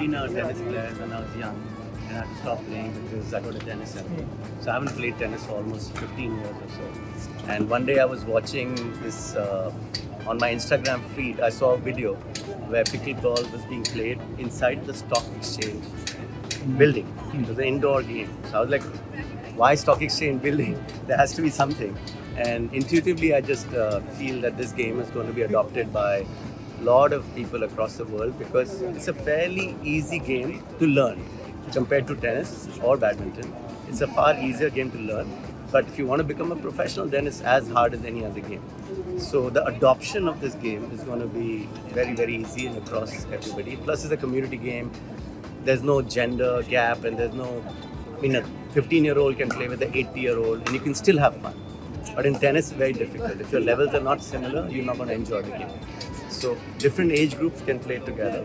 been a tennis player when I was young, and I had to stop playing because I got a tennis elbow. So I haven't played tennis for almost 15 years or so. And one day I was watching this on my Instagram feed. I saw a video where pickleball was being played inside the stock exchange building. It was an indoor game. So I was like, why stock exchange building? There has to be something. And intuitively, I just feel that this game is going to be adopted by a lot of people across the world because it's a fairly easy game to learn compared to tennis or badminton. It's a far easier game to learn. But if you want to become a professional, then it's as hard as any other game. So the adoption of this game is going to be very, very easy and across everybody. Plus, it's a community game. There's no gender gap and there's no, I mean, a 15-year-old can play with an 80-year-old and you can still have fun. But in tennis, it's very difficult. If your levels are not similar, you're not going to enjoy the game. So different age groups can play together.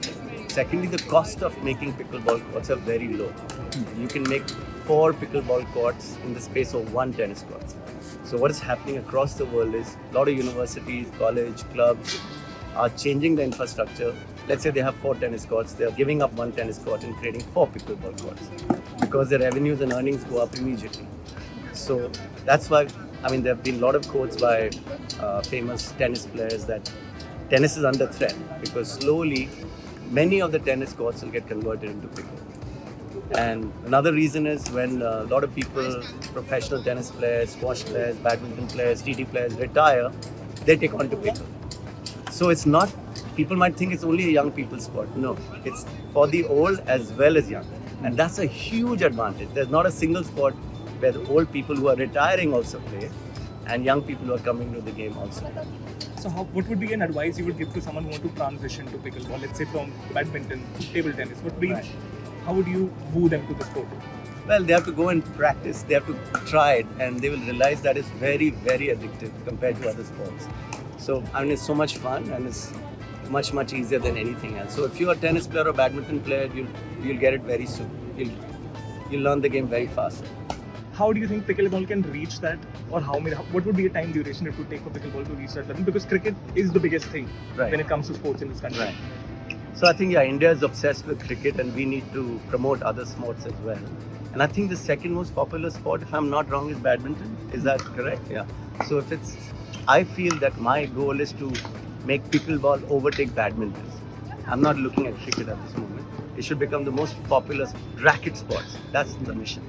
Secondly, the cost of making pickleball courts are very low. You can make 4 pickleball courts in the space of 1 tennis court. So what is happening across the world is a lot of universities, college, clubs are changing the infrastructure. Let's say they have 4 tennis courts, they are giving up 1 tennis court and creating 4 pickleball courts because their revenues and earnings go up immediately. So that's why, I mean, there have been a lot of quotes by famous tennis players that tennis is under threat because slowly many of the tennis courts will get converted into pickleball. And another reason is when a lot of people, professional tennis players, squash players, badminton players, TT players retire, they take on to pickle. So it's not, people might think it's only a young people's sport. No, it's for the old as well as young. And that's a huge advantage. There's not a single sport where the old people who are retiring also play and young people who are coming to the game also. So what would be an advice you would give to someone who want to transition to pickleball, let's say from badminton to table tennis? How would you woo them to the sport? Well, they have to go and practice, they have to try it and they will realize that it's very, very addictive compared to other sports. So, I mean, it's so much fun and it's much, much easier than anything else. So if you're a tennis player or badminton player, you'll get it very soon. You'll learn the game very fast. How do you think pickleball can reach that? Or what would be a time duration it would take for pickleball to reach that level? Because cricket is the biggest thing when it comes to sports in this country. Right. So I think, India is obsessed with cricket and we need to promote other sports as well. And I think the second most popular sport, if I'm not wrong, is badminton. Is that correct? Yeah. So I feel that my goal is to make pickleball overtake badminton. I'm not looking at cricket at this moment. It should become the most popular racket sports. That's the mission.